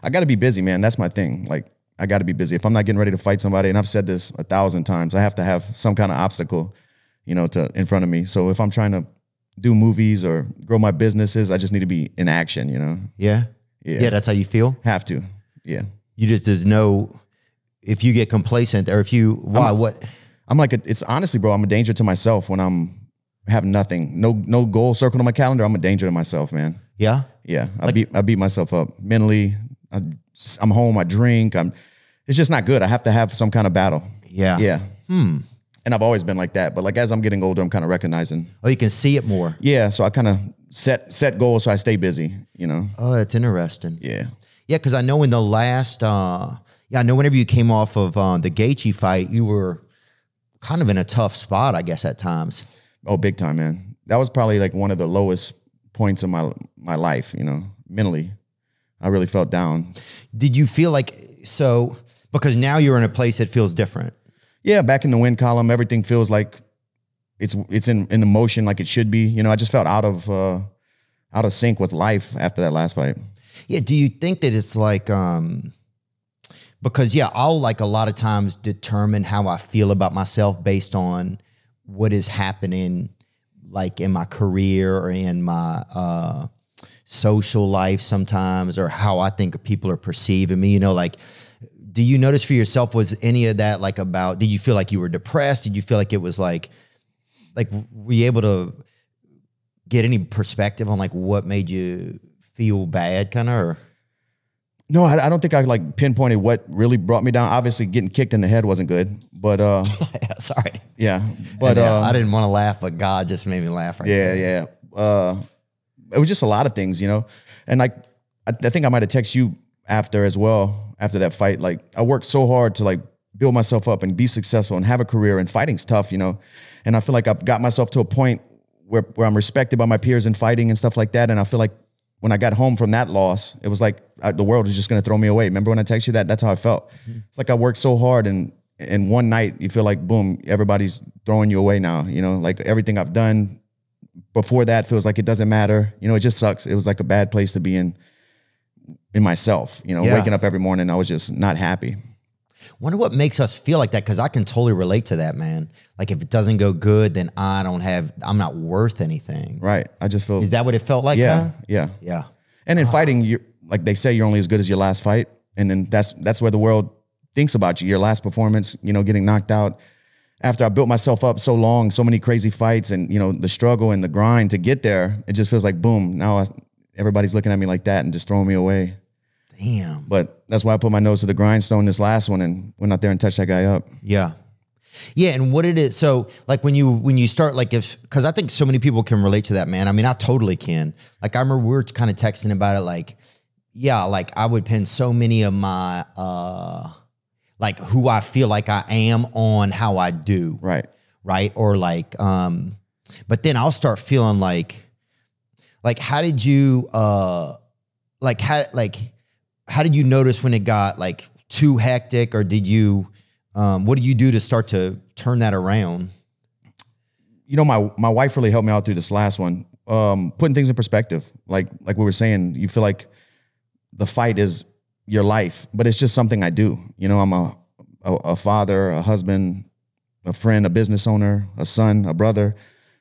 I got to be busy, man. That's my thing. Like, I got to be busy. If I'm not getting ready to fight somebody, and I've said this 1,000 times, I have to have some kind of obstacle, you know, in front of me. So if I'm trying to do movies or grow my businesses, I just need to be in action, you know? Yeah. Yeah, that's how you feel? Have to. Yeah. You just, there's no, if you get complacent or if you, why, what? I'm like, it's honestly, bro, I'm a danger to myself when have nothing, no goal circled on my calendar. I'm a danger to myself, man. Yeah? Yeah. I beat myself up mentally. I'm home, I drink. It's just not good. I have to have some kind of battle. Yeah. Yeah. And I've always been like that. But like, as I'm getting older, I'm kind of recognizing. Oh, you can see it more. Yeah. So I kind of set goals so I stay busy, you know? Oh, that's interesting. Yeah. Yeah. Cause I know in the last, I know whenever you came off of the Gaethje fight, you were kind of in a tough spot, I guess, at times. Oh, big time, man. That was probably like one of the lowest points of my life, you know, mentally. I really felt down. Did you feel like, so, because now you're in a place that feels different? Yeah, back in the win column, everything feels like it's in the motion like it should be. You know, I just felt out of sync with life after that last fight. Yeah, do you think that it's like, because yeah, I'll like a lot of times determine how I feel about myself based on what is happening like in my career or in my social life sometimes, or how I think people are perceiving me, you know, like, do you notice for yourself, was any of that like about, did you feel like you were depressed? Did you feel like it was like were you able to get any perspective on like what made you feel bad kind of, or? No, I don't think I like pinpointed what really brought me down. Obviously getting kicked in the head wasn't good, but sorry. Yeah. But I didn't want to laugh, but God just made me laugh right now. Yeah. It was just a lot of things, you know? And like, I think I might've texted you after as well, after that fight. Like, I worked so hard to like build myself up and be successful and have a career, and fighting's tough, you know? And I feel like I've got myself to a point where I'm respected by my peers in fighting and stuff like that. And I feel like when I got home from that loss, it was like the world was just going to throw me away. Remember when I texted you that? That's how I felt. It's like I worked so hard, and one night you feel like, boom, everybody's throwing you away now. You know, like everything I've done before that feels like it doesn't matter. You know, it just sucks. It was like a bad place to be in myself, you know, waking up every morning, I was just not happy. Wonder what makes us feel like that, because I can totally relate to that, man. Like, if it doesn't go good, then I'm not worth anything. Right. I just feel. Is that what it felt like? Yeah. Yeah. Yeah. And in fighting, like they say, you're only as good as your last fight. And then that's where the world thinks about you. Your last performance, you know, getting knocked out. After I built myself up so long, so many crazy fights, and, you know, the struggle and the grind to get there, it just feels like, boom, now everybody's looking at me like that and just throwing me away. Damn. But that's why I put my nose to the grindstone this last one and went out there and touched that guy up. Yeah. Yeah. And what it is, so like when you start, like, because I think so many people can relate to that, man. I mean, I totally can. Like, I remember we were kind of texting about it, like, yeah, like I would pin so many of my, like who I feel like I am on how I do. Right. Right. Or like, but then I'll start feeling like how did you, how did you notice when it got like too hectic, or did you, what did you do to start to turn that around? You know, my wife really helped me out through this last one, putting things in perspective. Like we were saying, you feel like the fight is your life, but it's just something I do. You know, I'm a father, a husband, a friend, a business owner, a son, a brother.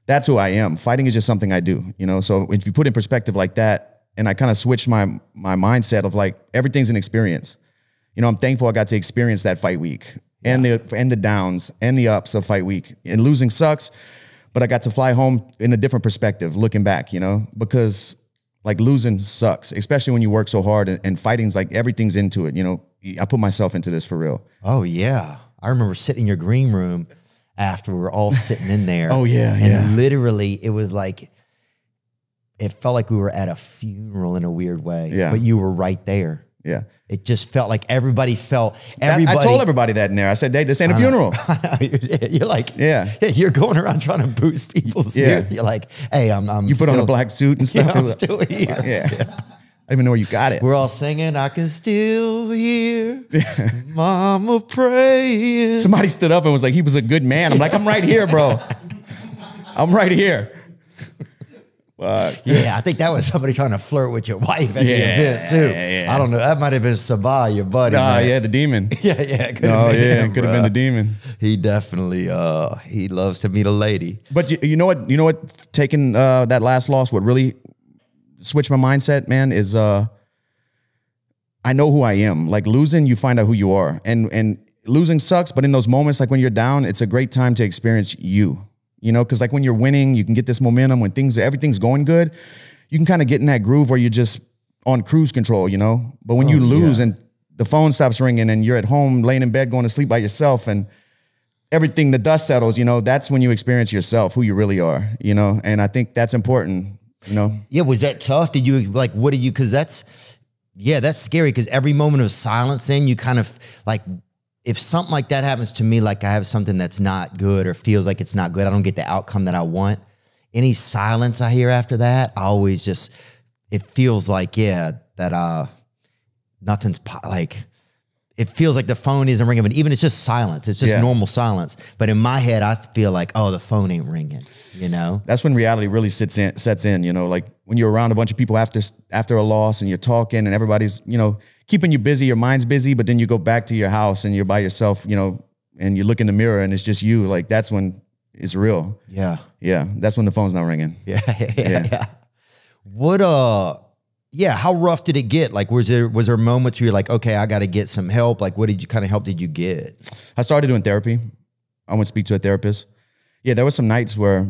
That's who I am. Fighting is just something I do, you know? So if you put in perspective like that, and I kind of switched my mindset of like, everything's an experience. You know, I'm thankful I got to experience that fight week, and the downs and the ups of fight week. And losing sucks, but I got to fly home in a different perspective, looking back, you know, because like losing sucks, especially when you work so hard, and fighting's like everything's into it. You know, I put myself into this for real. Oh yeah. I remember sitting in your green room after we were all sitting in there. Oh yeah. And literally it was like, it felt like we were at a funeral in a weird way. Yeah. But you were right there. Yeah. It just felt like everybody. I told everybody that in there. I said, hey, this ain't a funeral. You're like, you're going around trying to boost people's spirits. You're like, hey, I'm You put on a black suit and stuff. Yeah, I'm still here. Yeah. I didn't even know where you got it. We're all singing, I can still hear Mama praying. Somebody stood up and was like, he was a good man. I'm like, I'm right here, bro. I'm right here. Yeah, I think that was somebody trying to flirt with your wife at the event too. Yeah. I don't know. That might have been Sabah, your buddy. Yeah, the demon. Yeah. It could have been him, could have been the demon. He definitely, he loves to meet a lady. But you know what? Taking that last loss, what really switched my mindset, man, is I know who I am. Like losing, you find out who you are, and losing sucks. But in those moments, like when you're down, it's a great time to experience you. You know, because like when you're winning, you can get this momentum. When everything's going good, you can kind of get in that groove where you're just on cruise control, you know. But when you lose and the phone stops ringing and you're at home laying in bed going to sleep by yourself and everything, the dust settles, you know, that's when you experience yourself, who you really are, you know. And I think that's important, you know. Yeah, was that tough? Did you like, what did you, because that's scary, because every moment of silence then you kind of like, if something like that happens to me, like I have something that's not good or feels like it's not good, I don't get the outcome that I want. Any silence I hear after that, I always just, it feels like, that nothing's like, it feels like the phone isn't ringing, but even it's just silence. It's just normal silence. But in my head, I feel like, oh, the phone ain't ringing, you know? That's when reality really sets in, you know, like when you're around a bunch of people after a loss and you're talking and everybody's, you know, keeping you busy, your mind's busy, but then you go back to your house and you're by yourself, you know, and you look in the mirror and it's just you. Like that's when it's real. Yeah. Yeah. That's when the phone's not ringing. Yeah. What, how rough did it get? Like, was there moments where you're like, okay, I got to get some help? Like, what kind of help did you get? I started doing therapy. I went to speak to a therapist. Yeah. There were some nights where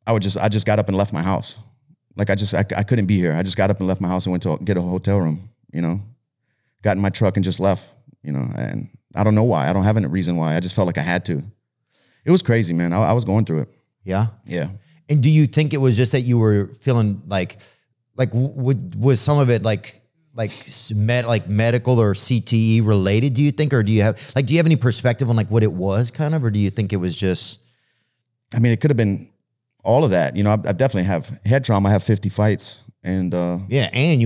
I just got up and left my house. Like I couldn't be here. I just got up and left my house and went to get a hotel room. You know, got in my truck and just left, you know, and I don't know why. I don't have any reason why. I just felt like I had to. It was crazy, man. I was going through it. Yeah. Yeah. And do you think it was just that you were feeling like was some of it like medical or CTE related, do you think? Or do you have any perspective on like what it was kind of, or do you think it was just? I mean, it could have been all of that. You know, I definitely have head trauma. I have 50 fights and and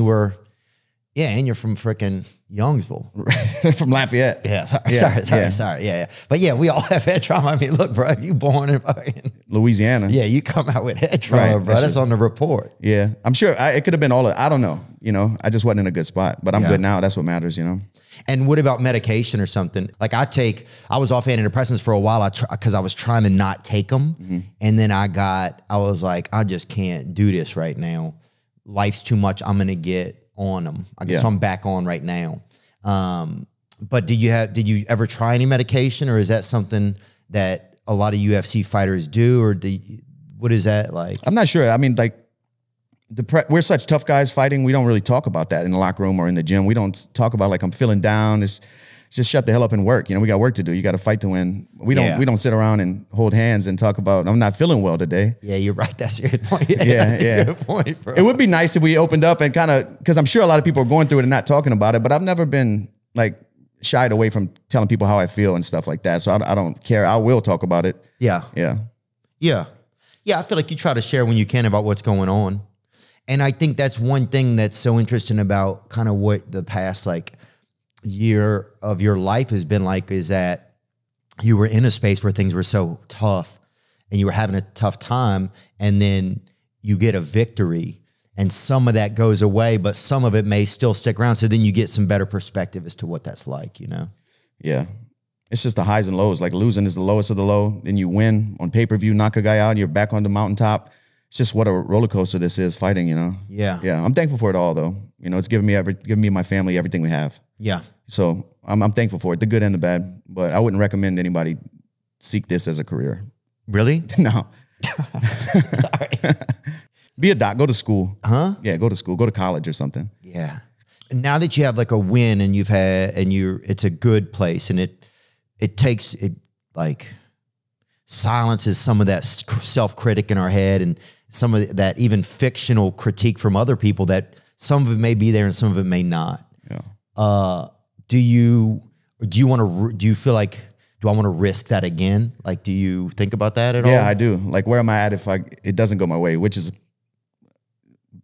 you're from frickin' Youngsville. from Lafayette. Yeah, sorry. Yeah. But yeah, we all have head trauma. I mean, look, bro, if you born in fucking Louisiana. Yeah, you come out with head trauma, bro. That's on the report. Yeah. I'm sure it could have been all of, I don't know. You know, I just wasn't in a good spot, but I'm good now. That's what matters, you know. And what about medication or something? Like I was off antidepressants for a while because I was trying to not take them. Mm-hmm. And then I was like, I just can't do this right now. Life's too much. I'm going to get on them. I guess I'm back on right now. But did you ever try any medication, or is that something that a lot of UFC fighters do, or what is that like? I'm not sure. I mean, like we're such tough guys fighting. We don't really talk about that in the locker room or in the gym. We don't talk about like I'm feeling down. It's just shut the hell up and work. You know, we got work to do. You got to fight to win. We don't sit around and hold hands and talk about I'm not feeling well today. Yeah, you're right. That's a good point. That's a good point, bro. It would be nice if we opened up and kind of, because I'm sure a lot of people are going through it and not talking about it, but I've never been like shied away from telling people how I feel and stuff like that. So I don't care. I will talk about it. Yeah. I feel like you try to share when you can about what's going on. And I think that's one thing that's so interesting about kind of what the past like year of your life has been like, is that you were in a space where things were so tough and you were having a tough time, and then you get a victory and some of that goes away, but some of it may still stick around. So then you get some better perspective as to what that's like, you know? Yeah. It's just the highs and lows. Like losing is the lowest of the low. Then you win on pay-per-view, knock a guy out, and you're back on the mountaintop. It's just what a roller coaster this is, fighting, you know? Yeah. Yeah. I'm thankful for it all, though. You know, it's given me and my family everything we have. Yeah. So I'm thankful for it, the good and the bad. But I wouldn't recommend anybody seek this as a career. Really? No. Sorry. Be a doc. Go to school. Huh? Yeah, go to school. Go to college or something. Yeah. And now that you have like a win and it's a good place, and it takes like silences some of that self-critic in our head and some of that even fictional critique from other people, that some of it may be there and some of it may not. Yeah. Do you feel like, do I want to risk that again? Like, do you think about that at all? Yeah, I do. Like, where am I at if it doesn't go my way, which is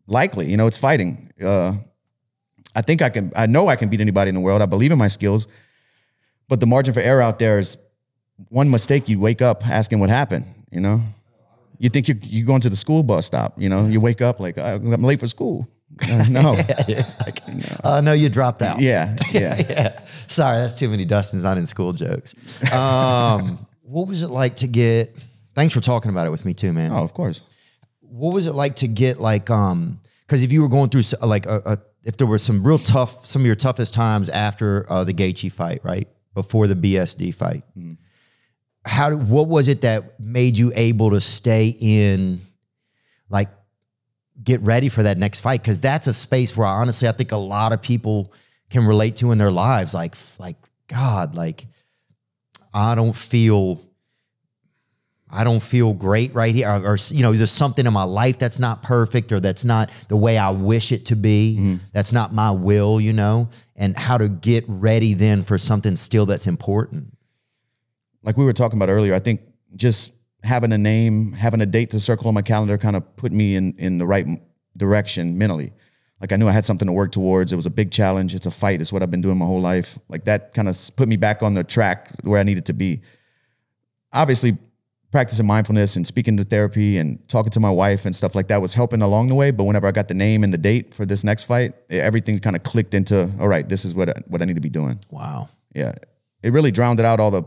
likely, you know, it's fighting. I know I can beat anybody in the world. I believe in my skills, but the margin for error out there is one mistake, you wake up asking what happened, you know? You think you're going to the school bus stop, you know, you wake up like, I'm late for school. No. No, you dropped out. Yeah. Yeah. Sorry, that's too many Dustin's not in school jokes. What was it like to get, thanks for talking about it with me too, man. Oh, of course. What was it like to get like, cause if you were going through like if there were some real tough, some of your toughest times after the Gaethje fight, right? Before the BSD fight, what was it that made you able to stay in, like, get ready for that next fight? Because that's a space where honestly I think a lot of people can relate to in their lives. Like God, like I don't feel great right here, or you know, there's something in my life that's not perfect, or that's not the way I wish it to be. That's not my will, you know, and how to get ready then for something still that's important. Like we were talking about earlier, I think just having a name, having a date to circle on my calendar kind of put me in the right direction mentally. Like I knew I had something to work towards. It was a big challenge. It's a fight. It's what I've been doing my whole life. Like that kind of put me back on the track where I needed to be. Obviously, practicing mindfulness and speaking to therapy and talking to my wife and stuff like that was helping along the way. But whenever I got the name and the date for this next fight, everything kind of clicked into, all right, this is what I need to be doing. Wow. Yeah. It really drowned out all the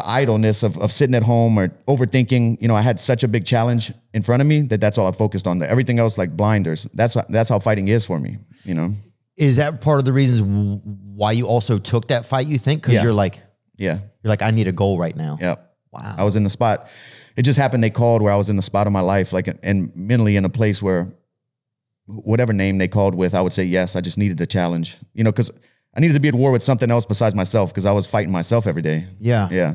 idleness of sitting at home or overthinking. You know, I had such a big challenge in front of me that's all I focused on. Everything else like blinders. That's how fighting is for me, you know? Is that part of the reasons why you also took that fight, you think? Because you're like, I need a goal right now. Yeah. Wow. I was in the spot. It just happened. They called where I was in the spot of my life, like, and mentally in a place where whatever name they called with, I would say, yes, I just needed a challenge, you know, because I needed to be at war with something else besides myself, because I was fighting myself every day. Yeah. Yeah.